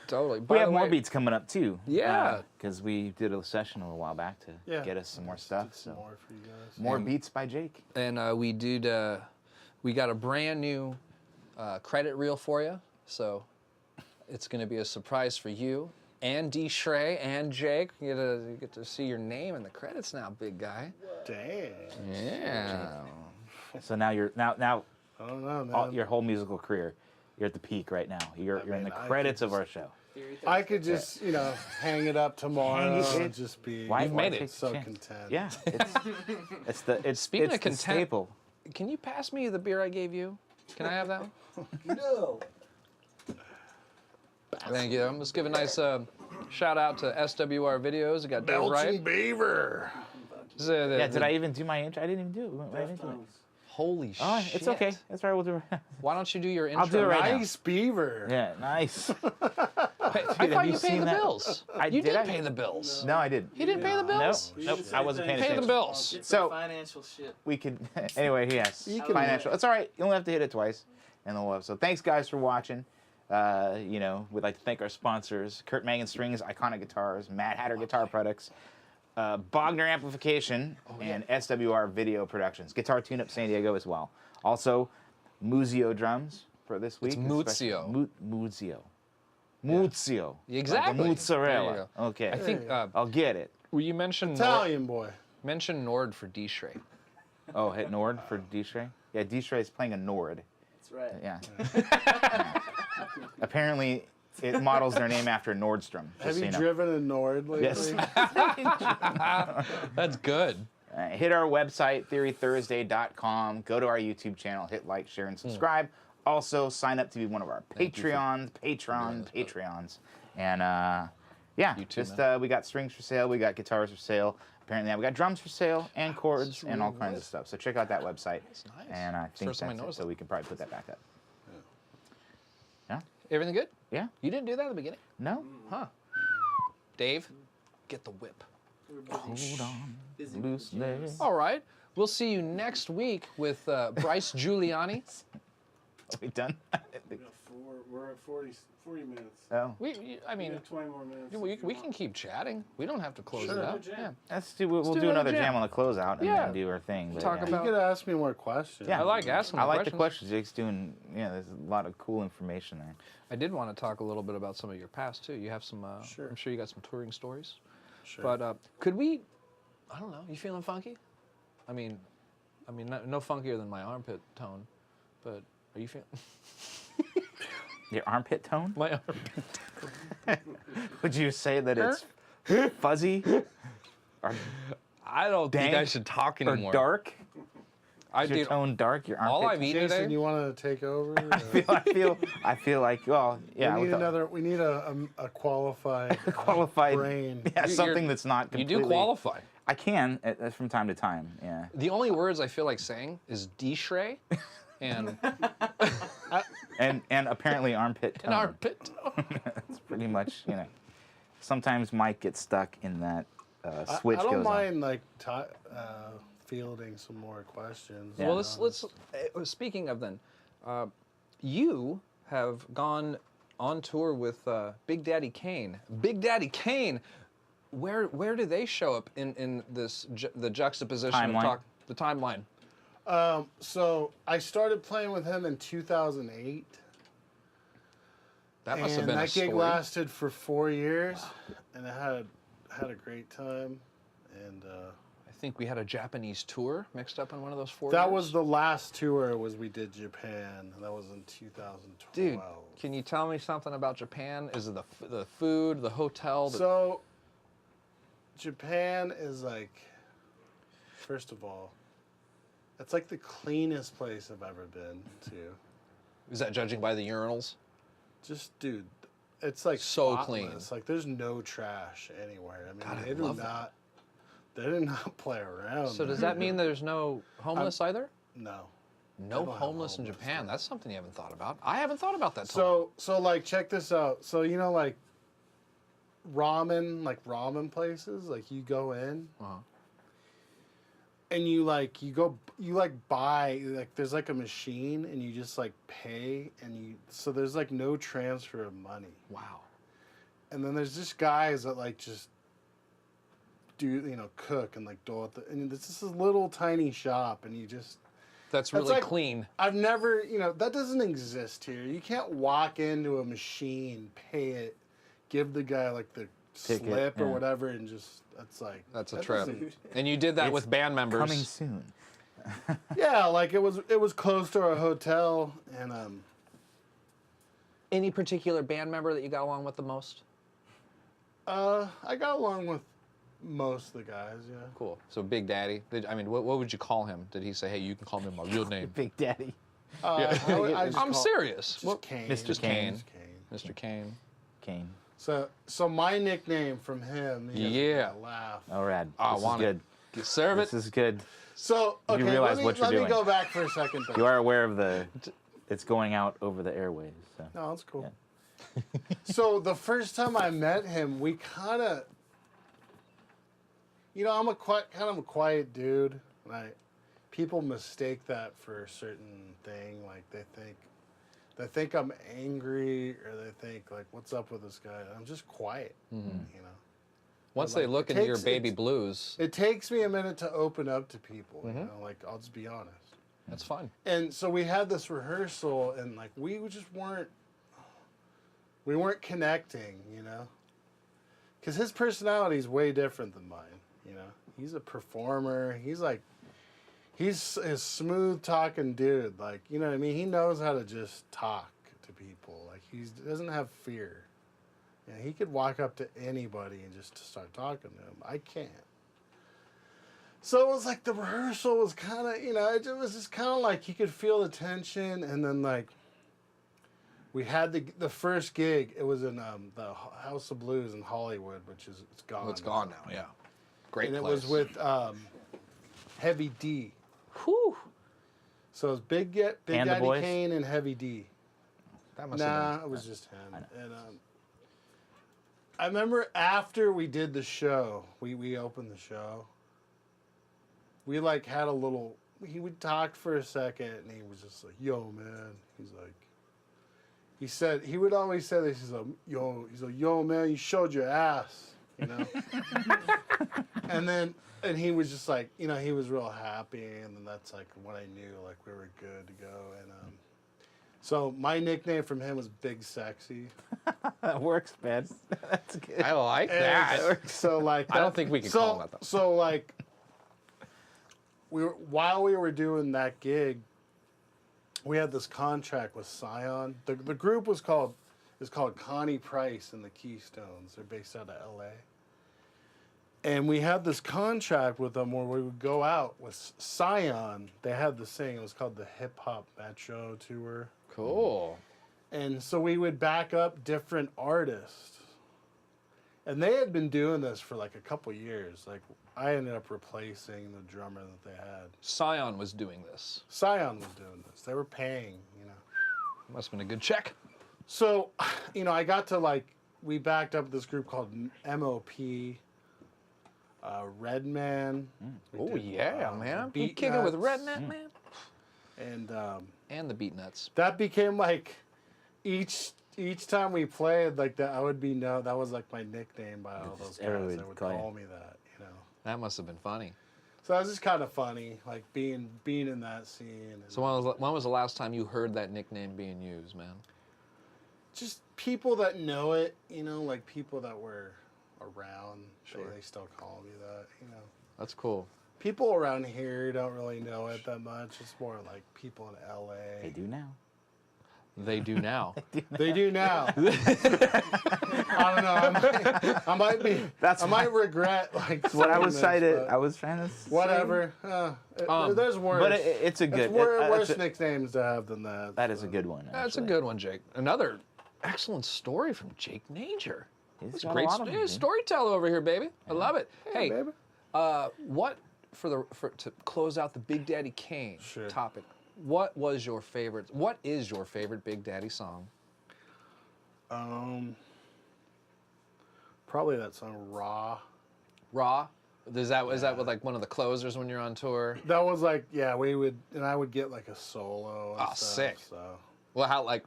totally. We have more beats coming up too. Yeah. Because we did a session a while back to get us some more stuff. did some more for you guys. More beats by Jake. And we got a brand new credit reel for you. So it's going to be a surprise for you and D. Shrey and Jake. You get to see your name in the credits now, big guy. Dang. Yeah. So now I don't know, man. your whole musical career, you're at the peak right now. You're in mean, the I credits could of our show. I could just, you know, hang it up tomorrow and just be Why made take it. a so chance? content. Yeah, it's Speaking it's of the content- staple. Can you pass me the beer I gave you? Can I have that one? No. Thank you. Let's give a nice shout out to SWR Videos. We got Dave Belching Wright. Beaver. Yeah, did I even do my intro? I didn't even do it. We went right into it. Holy Oh, shit. it's okay. That's right. We'll do it. Why don't you do your intro? I'll do it right now. Nice beaver. Yeah, nice. I have thought you you seen paid the that? bills. You did did I? pay the bills. No, I didn't. He didn't pay the bills? Nope. I wasn't paying Pay attention. the bills. Get So- some financial shit. We could, anyway, yes. You can- Financial. It's all right. You only have to hit it twice, and then we'll have. So thanks, guys, for watching. You know, we'd like to thank our sponsors: Kurt Mangan Strings, Iconic Guitars, Mad Hatter Guitar Products, Bogner Amplification, and SWR Video Productions. Guitar Tune-Up San Diego as well. Also, Muzio Drums for this week. It's Muzio. Muzio. Muzio. Exactly. Like There mozzarella. you Okay. I think I'll get it. well, you mentioned Italian boy. Nord for D. Shrey. Oh, hit Nord for D-Shrey? Yeah, D-Shrey is playing a Nord. That's right. Yeah. Apparently, it models their name after Nordstrom. just Have so you know. driven a Nord lately? Yes. That's good. Hit our website, TheoryThursday.com. Go to our YouTube channel. Hit like, share, and subscribe. Also, sign up to be one of our Patreons. And, yeah, You too, just we got strings for sale. We got guitars for sale. Apparently, we got drums for sale and chords and all kinds of stuff. So check out that website. That's nice. And I think First time I that's it. noticed So that. we can probably put that back up. Everything good? Yeah? You didn't do that at the beginning? No? Huh. Dave, get the whip. We're busy. Hold on. Busy Loose with the jams. legs. All right. We'll see you next week with Bryce Giuliani. Are we done? We're at 40 minutes. Oh. I mean, 20 more minutes. we can keep chatting. We don't have to close it Sure. out. Jam. Yeah. We'll do do another another jam jam on the closeout and Yeah. then do our thing. But Talk yeah. about- You could ask me more questions. Yeah. I like asking I the like questions. the questions. Jake's doing, there's a lot of cool information there. I did want to talk a little bit about some of your past too. You have some. Sure. I'm sure you got some touring stories. Sure. But could we? I don't know. You feeling funky? I mean, no funkier than my armpit tone. But are you feeling Your armpit tone? my armpit? Would you say that it's fuzzy or I don't think I Dank should talk or anymore. dark? I Is your did. tone dark? Your armpit? All I've eaten Jason, today. you want to take over? I feel like, well, yeah. We need with the- another. We need a qualified qualified brain. Yeah, You're- something that's not You completely. do qualify. I can from time to time. Yeah. The only words I feel like saying is D-Shrey and And apparently armpit tone. an armpit tone. That's pretty much, Sometimes Mike gets stuck in that switch I goes don't on. mind like fielding some more questions. Yeah. Well, let's speaking of then, you have gone on tour with Big Daddy Kane. Big Daddy Kane, where do they show up in this the juxtaposition Timeline. of the timeline? So I started playing with him in 2008. That must have And been a that gig story. lasted for 4 years, and I had a great time. And I think we had a Japanese tour mixed up in one of those 4 that years. was the last tour. We did Japan. And that was in 2012. Dude, can you tell me something about Japan? Is it the food, the hotel? So Japan is like, first of all, it's like the cleanest place I've ever been to. Is that judging by the urinals? Just, dude, it's like So spotless. clean. Like there's no trash anywhere. I mean, God, I they do love that. not. They did not play around. So does man. that mean there's no homeless either? No. No don't have homeless in homeless Japan. there. That's something you haven't thought about. I haven't thought about that. So like check this out. So you know like ramen places, like you go in Uh-huh. and you buy like there's like a machine and you just like pay and so there's like no transfer of money. Wow. And then there's just guys that like just do cook and like do it and it's just a little tiny shop and you just That's That's really like- clean. I've never, that doesn't exist here. You can't walk into a machine, pay it, give the guy like the Ticket, slip or yeah. whatever, and just that's like That's a that trip. doesn't- And you did that It's with band members. Coming soon. Yeah, like it was close to our hotel, and Any particular band member that you got along with the most? I got along with most of the guys. Yeah. Cool. So Big Daddy. What would you call him? Did he say, "Hey, you can call me my real name"? Big Daddy. I just I'm call- serious. Just Kane. Mr. Just Kane. Kane. Just Kane. Mr. Kane. Kane. So my nickname from him. He doesn't Yeah. Laugh. Oh, rad. I This is want it. good. Serve it. This is good. So okay, realize let me, what you're let me doing. go back for a second. You are aware of it's going out over the airways. So. No, that's cool. So the first time I met him, we kind of, I'm a kind of a quiet dude. Like, people mistake that for a certain thing. Like they think I'm angry, or they think like, "What's up with this guy?" I'm just quiet, Once Like, they look it into your takes- baby blues, It takes me a minute to open up to people. Like I'll just be honest. that's fun. And so we had this rehearsal, and like we just weren't connecting, because his personality is way different than mine. He's a performer. He's a smooth talking dude. Like, you know what I mean? He knows how to just talk to people. Like he doesn't have fear. He could walk up to anybody and just start talking to him. I can't. So it was like the rehearsal was kind of, it was just kind of like you could feel the tension. And then like we had the first gig. It was in the House of Blues in Hollywood, it's gone. Oh, it's gone now. Yeah. Great And it place. was with Heavy D. Whew. So it was Big And the Daddy boys? Kane and Heavy D. That must have Nah, been. it was just him. And I remember after we did the show, we opened the show. We like had a little. We talked for a second, and he was just like, "Yo, man." He would always say this. He's like, "Yo, man, you showed your ass," and he was just like, he was real happy, and then that's like when I knew like we were good to go. And so my nickname from him was Big Sexy. That works, man. That's good. I like And that. So like I don't think we could call him that, though. So like while we were doing that gig, we had this contract with Scion. The group is called Connie Price and the Keystones. They're based out of LA. And we had this contract with them where we would go out with Scion. They had this thing. It was called the Hip Hop Metro Tour. Cool. And so we would back up different artists. And they had been doing this for like a couple years. Like I ended up replacing the drummer that they had. Scion was doing this. Scion was doing this. They were paying, Must have been a good check. So, I got to we backed up this group called MOP. Redman. We Oh did, yeah, man. You Beat kicking with Nuts. Redneck, man? And The Beat Nuts. that became like each time we played like that, I would be that was like my nickname by all those guys. everyone They would call you. call me that, you know. That must have been funny. So that was just kind of funny, like being in that scene. And So when was the last time you heard that nickname being used, man? just people that know it, you know, like people that were around, Sure. they still call me that, you know. That's cool. People around here don't really know it that much. It's more like people in LA. They do now. They do now. They do now. I don't know. I might be. I might regret like. What I saying was this, trying to. but I was trying to. say. Whatever. There's worse. But it's a good. It's worse that's a- nicknames to have than that. that is a good one. That's a actually. good one, Jake. Another excellent story from Jake Najor. He's That's got a great lot of them, dude. storyteller over here, baby. I love it. Hey, baby. what to close out the Big Daddy Kane Sure. topic? What is your favorite Big Daddy song? Probably that song "Raw." Raw? Is that with like one of the closers when you're on tour? That was like, yeah, I would get like a solo. And Oh, stuff, sick. So Well, how like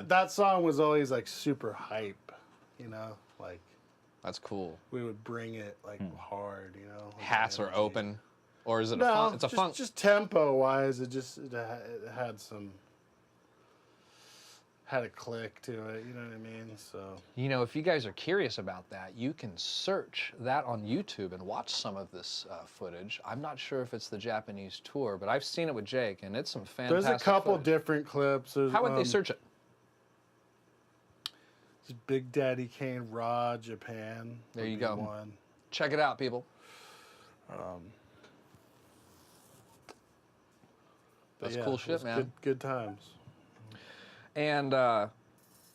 that song was always like super hype, you know, like that's cool. we would bring it like hard, you know. like Hats are energy. open, or is it a No, funk? It's a just, funk. just tempo wise, it had a click to it. You know what I mean? So You know, if you guys are curious about that, you can search that on YouTube and watch some of this footage. I'm not sure if it's the Japanese tour, but I've seen it with Jake, and it's some fantastic there's a couple footage. different clips. There's, How would they search it? Big Daddy Kane Raw Japan. There would you be go. One. Check it out, people. But That's yeah, cool it shit, was man. Good times. And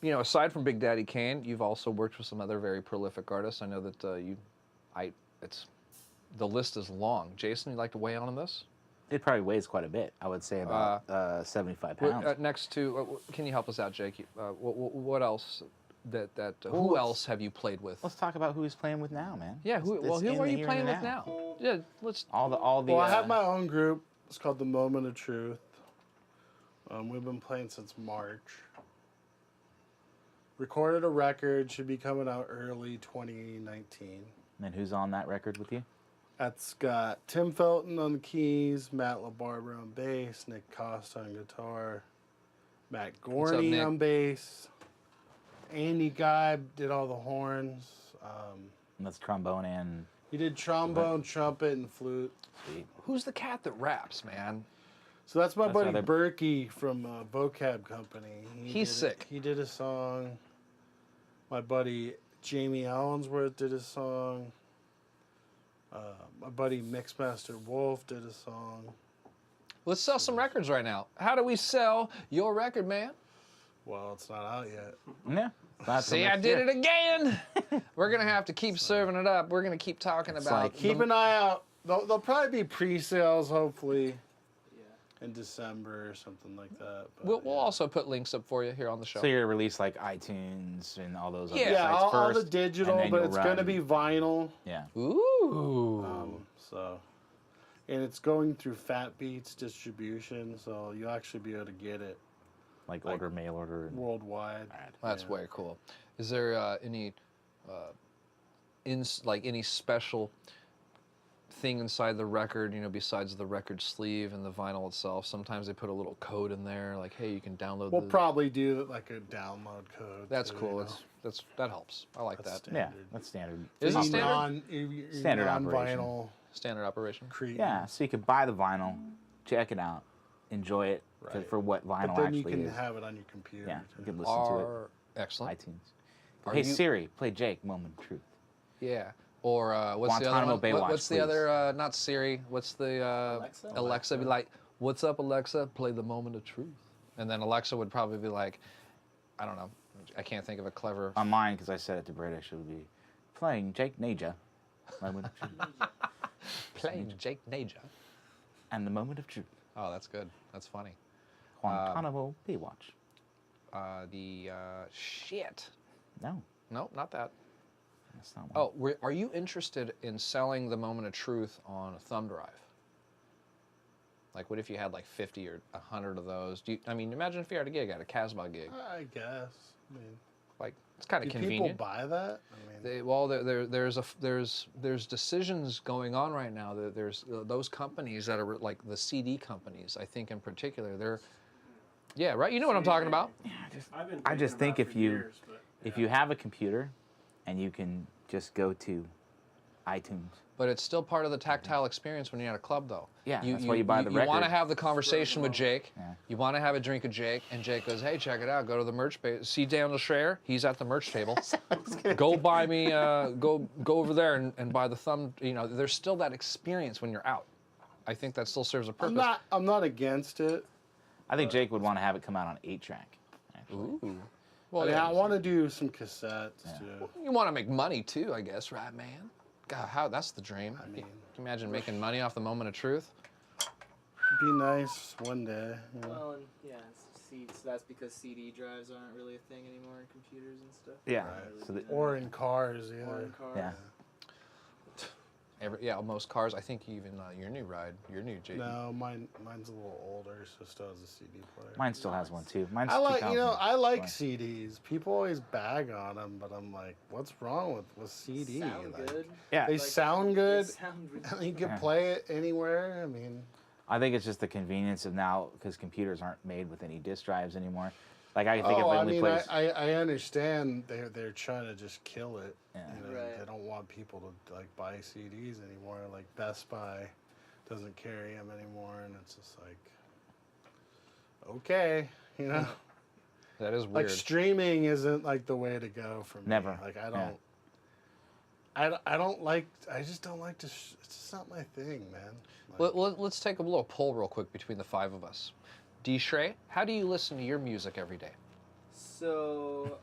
you know, aside from Big Daddy Kane, you've also worked with some other very prolific artists. I know that the list is long. Jason, you'd like to weigh in on this? It probably weighs quite a bit. I would say about 75 pounds. Next to, can you help us out, Jake? What else? Who else have you played with? Let's talk about who he's playing with now, man. Yeah, who It's are in you the here playing and with now? Yeah, let's. All the. Well, I have my own group. It's called The Moment of Truth. We've been playing since March. Recorded a record, should be coming out early 2019. And who's on that record with you? That's got Tim Felton on the keys, Matt LaBarbera on bass, Nick Costa on guitar, Matt up, Gorney Nick? on bass, Andy Guy did all the horns. And that's trombone and. He did trombone, trumpet, and flute. Sweet. Who's the cat that raps, man? So that's my buddy other- Berkey from Vocab Company. He's sick. He did a song. My buddy Jamie Allensworth did a song. My buddy Mixmaster Wolf did a song. Let's sell some records right now. How do we sell your record, man? Well, it's not out yet. Yeah. That's See, I did it again. We're gonna have to keep serving it up. We're gonna keep talking about. like- Keep an eye out. There'll probably be pre-sales, hopefully, in December or something like that. But, We'll also put links up for you here on the show. So you're released like iTunes and all those other Yeah, yeah, sites all first. the digital, and then but you'll it's going to run- be vinyl. Yeah. Ooh. So, and it's going through Fat Beats distribution, so you'll actually be able to get it Like order, mail order. And... worldwide. That's way cool. Is there any any special thing inside the record, you know, besides the record sleeve and the vinyl itself? Sometimes they put a little code in there, like, hey, you can download. We'll probably do like a download code. That's too, cool. you know. That helps. I like That's that. Yeah, standard. that's standard. Is it Operation. standard? Standard operation. non-vinyl Standard operation. Cretan. Yeah, so you could buy the vinyl, check it out, enjoy it Right. for what vinyl But then actually you can is. have it on your computer. Yeah, you too. can listen to it. Excellent. iTunes. Are Hey you- Siri, play Jake, Moment of Truth. Yeah. Or what's the other Guantanamo one? Baywatch, What's the please. other? Not Siri. What's the Alexa? Be like, "What's up, Alexa? Play the Moment of Truth." And then Alexa would probably be like, I don't know. I can't think of a clever. On mine, because I said it to British, it would be playing Jake Najor, Moment of Truth, Playing Jake Najor. and the Moment of Truth. Oh, that's good. That's funny. Guantanamo Baywatch. The shit. No. No, not that. That's not one. Oh, are you interested in selling the Moment of Truth on a thumb drive? Like, what if you had like 50 or 100 of those? I mean, imagine if you had a gig at a Casbah gig. I guess. I mean, Like, it's kind of do convenient. people buy that? I mean, Well, there's decisions going on right now. There's those companies that are like the CD companies. I think in particular, yeah, right. You know what I'm talking about. I just think if you have a computer, and you can just go to iTunes. But it's still part of the tactile experience when you're at a club, though. Yeah, that's why you buy the record. You want to have the conversation with Jake. Yeah. You want to have a drink with Jake, and Jake goes, "Hey, check it out. Go to the merch page. See Daniel Schreier? He's at the merch table. Go buy me. Go over there and buy the thumb. You know, there's still that experience when you're out. I think that still serves a purpose. I'm not against it. I think Jake would want to have it come out on 8-track. Ooh. Well, yeah, I want to do some cassettes too. You want to make money too, I guess, right, man? God, that's the dream. I mean, Can you imagine making money off the Moment of Truth? be nice one day. You know? Well, and yeah, so that's because CD drives aren't really a thing anymore in computers and stuff. Yeah. Right. So Or in cars either. Or in cars. Yeah. Most cars. I think even your new JD. No, mine's a little older, so it still has a CD player. Mine still has one too. Mine's I like 2000. CDs. People always bag on them, but I'm like, what's wrong with CD? Sound Like, good. Yeah. They sound good. They sound And you can Yeah. play it anywhere. I mean, I think it's just the convenience of now, because computers aren't made with any disk drives anymore. Like I think of I only mean, place. I understand they're trying to just kill it. Yeah. You know, Right. They don't want people to like buy CDs anymore. Like Best Buy doesn't carry them anymore, and it's just like, okay, you know, That is weird. like streaming isn't like the way to go for me. Never. Like I Yeah. don't. I don't like. I just don't like to. It's just not my thing, man. Like, Let's take a little poll real quick between the five of us. D. Shrey, how do you listen to your music every day? So,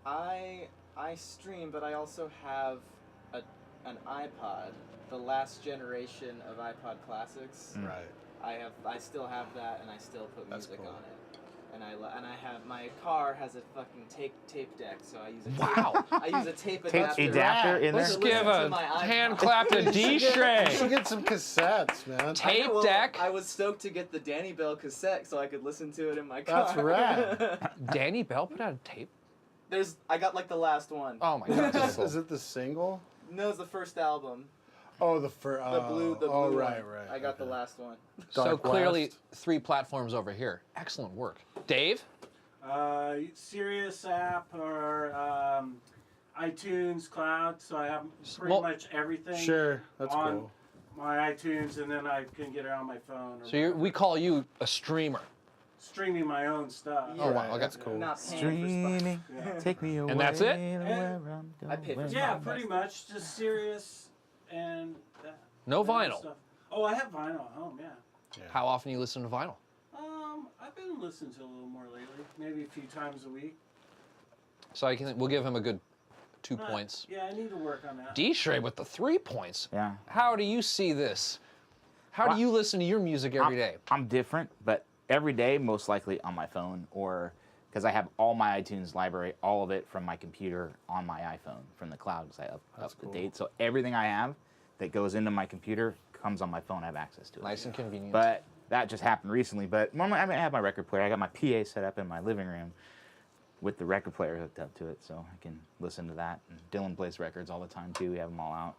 I stream, but I also have an iPod, the last generation of iPod Classics. right. I still have that, and I still put That's music cool. on it. And I have my car has a fucking tape deck, so I use a Wow. I use a tape Tape adapter. adapter in Let's there. listen give to a my iPod. hand clap to D. You should Shrey. get some cassettes, man. Tape Well, deck. I was stoked to get the Danny Bell cassette so I could listen to it in my car. That's rad. Danny Bell put out a tape. I got like the last one. Oh my God. that's so Is cool. it the single? No, it's the first album. Oh, the first. The blue. The blue Oh, one. right. I got the okay. last one. So Dark clearly, West. 3 platforms over here. Excellent work, Dave. Sirius app or iTunes Cloud, so I have pretty Well, much everything Sure, that's on cool. my iTunes, and then I can get it on my phone. Or So we call you a streamer. streaming my own stuff. Yeah. Oh wow, Right, okay. that's cool. Not paying Streaming, Yeah. take me away. And that's it? to where I'm I paid for going. Yeah, Spotify. pretty much just Sirius and that. No that vinyl. stuff. Oh, I have vinyl at home. Yeah. How often you listen to vinyl? I've been listening to a little more lately, maybe a few times a week. So we'll give him a good 2 Not- points. Yeah, I need to work on that. D. Shrey with the 3 points. Yeah. How do you see this? How do Well, you listen to your music every day? I'm different, but every day, most likely on my phone, or because I have all my iTunes library, all of it from my computer on my iPhone from the cloud, because I That's up to cool. date. So everything I have that goes into my computer comes on my phone. I have access to it. Nice and convenient. But that just happened recently. But normally, I have my record player. I got my PA set up in my living room with the record player hooked up to it, so I can listen to that. And Dylan plays records all the time too. We have them all out.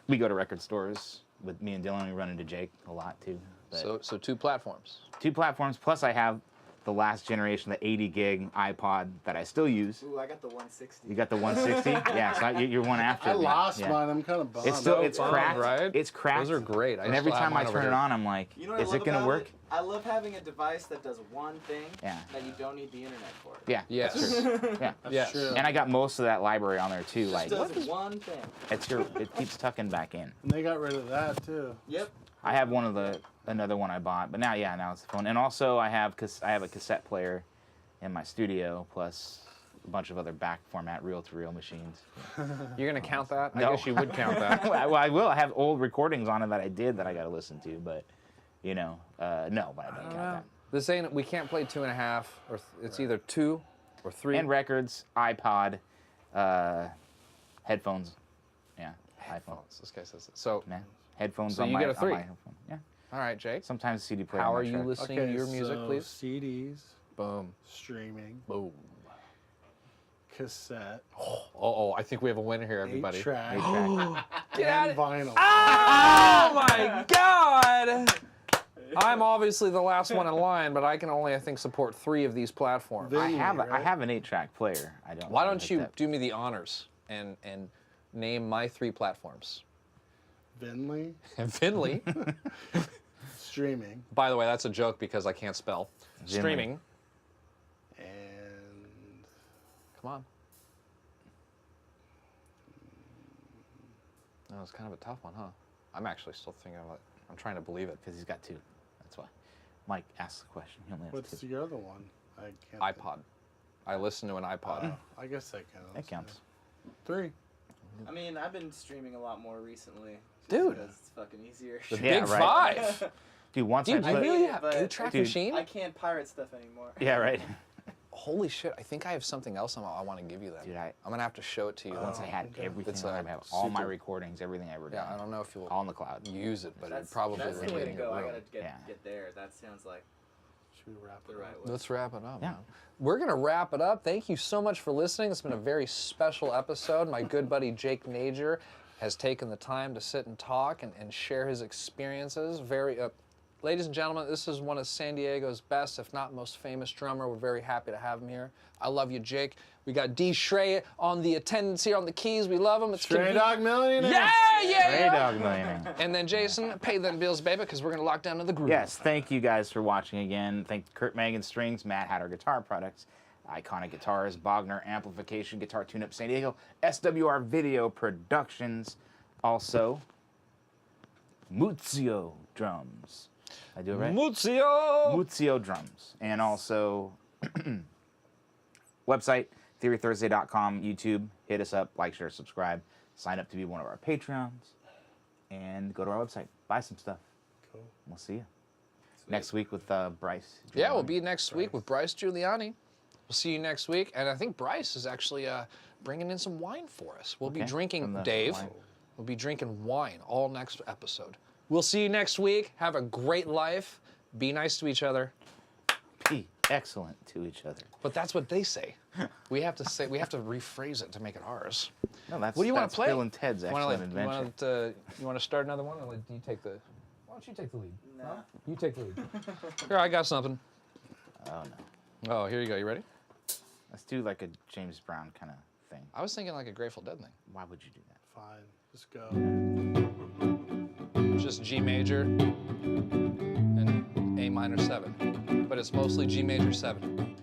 We go to record stores with me and Dylan. We run into Jake a lot too. But so 2 platforms. 2 platforms. Plus, I have the last generation, the 80 gig iPod that I still use. Ooh, I got the 160. You got the 160? Yeah, so you're one after I me. lost Yeah. mine. I'm kind of bummed. It's still No fun, cracked. right? It's cracked. Those are great. And every still have time I mine over turn it here. on, I'm like, You know what is I love it gonna about work? it? I love having a device that does one thing Yeah. that you don't need the internet for. Yeah. Yes. That's true. Yeah. Yes. true. And I got most of that library on there too. Just Like, does one thing. it keeps tucking back in. And they got rid of that too. Yep. I have another one I bought, but now it's the phone. And also I have a cassette player in my studio, plus a bunch of other back format reel-to-reel machines. You're going to count that? No. I guess you would count that. Well, I will. I have old recordings on it that I did that I got to listen to, but no, but I don't count that. This ain't, we can't play 2.5, or it's either 2 or 3. And records, iPod, Headphones. Yeah. iPhone. Headphones. This guy says it. So, Man. Headphones So on you my get a 3. on my headphone. Yeah. all right, Jake. Sometimes CD player. How on are my you truck. listening to your music, so please? CDs, Boom. streaming, Boom. cassette, Oh, I think we have a winner here, everybody. 8-track, 8-track. Get out and of vinyl. Oh my God! I'm obviously the last one in line, but I can only, I think, support 3 of these platforms. There- I have right? an 8-track player. I don't. Why know don't if you that- do me the honors and name my 3 platforms? Vinley, And Finley. streaming, By the way, that's a joke because I can't spell. Finley. Streaming. and Come on. That was kind of a tough one, huh? I'm actually still thinking of it. I'm trying to believe it. Because he's got 2. That's why. Mike asked the question. He only has what's 2. the other one? I can't. iPod. I listen to an iPod. I guess that counts. That counts. 3. I mean, I've been streaming a lot more recently. just Dude. because it's fucking easier. The Yeah, Big right. 5. Dude, once Dude, I you put. really have but- 8-track Dude, machine? I can't pirate stuff anymore. Yeah, right. Holy shit, I think I have something else I want to give you then. Dude, I'm going to have to show it to you. Once I had okay. everything, It's, I have all my super- recordings, everything I ever done. Yeah, I don't know if you'll All in the cloud. use it, but That's it probably that's would the way be to in your go. I room. gotta Yeah. get there. That sounds like Should we wrap the it right up? way. Let's wrap it up. Yeah. Man. We're going to wrap it up. Thank you so much for listening. It's been a very special episode. My good buddy Jake Najor has taken the time to sit and talk and share his experiences. Ladies and gentlemen, this is one of San Diego's best, if not most famous drummer. We're very happy to have him here. I love you, Jake. We got D. Shrey on the attendance here on the keys. We love him. It's Stray Dog Millionaire. Yeah, yeah, Stray yeah. Dog Millionaire. And then Jason, pay them bills, baby, because we're going to lock down to the groove. Yes, thank you guys for watching again. Thank Kurt Megan Strings, Mad Hatter Guitar Products, Iconic Guitars, Bogner Amplification, Guitar Tune-Up San Diego, SWR Video Productions, also Muzio Drums. I do it right? Muzio! Muzio Drums. And also website, TheoryThursday.com, YouTube. Hit us up, like, share, subscribe. Sign up to be one of our Patreons. And go to our website. Buy some stuff. Cool. We'll see you next week with Bryce. Yeah, we'll Giuliani. be next week with Bryce Giuliani. We'll see you next week. And I think Bryce is actually bringing in some wine for us. We'll be Okay, drinking, from the Dave. wine. We'll be drinking wine all next episode. We'll see you next week. Have a great life. Be nice to each other. Be excellent to each other. But that's what they say. We have to rephrase it to make it ours. No, that's What do you want that's to play? Bill and Ted's Excellent Adventure. You want to start another one, or do you take the? Why don't you take the lead? Nah. Huh? You take the lead. Here, I got something. Oh no. Oh, here you go. You ready? Let's do like a James Brown kind of thing. I was thinking like a Grateful Dead thing. Why would you do that? Fine. Just go. Just G major and A minor 7, but it's mostly G major 7.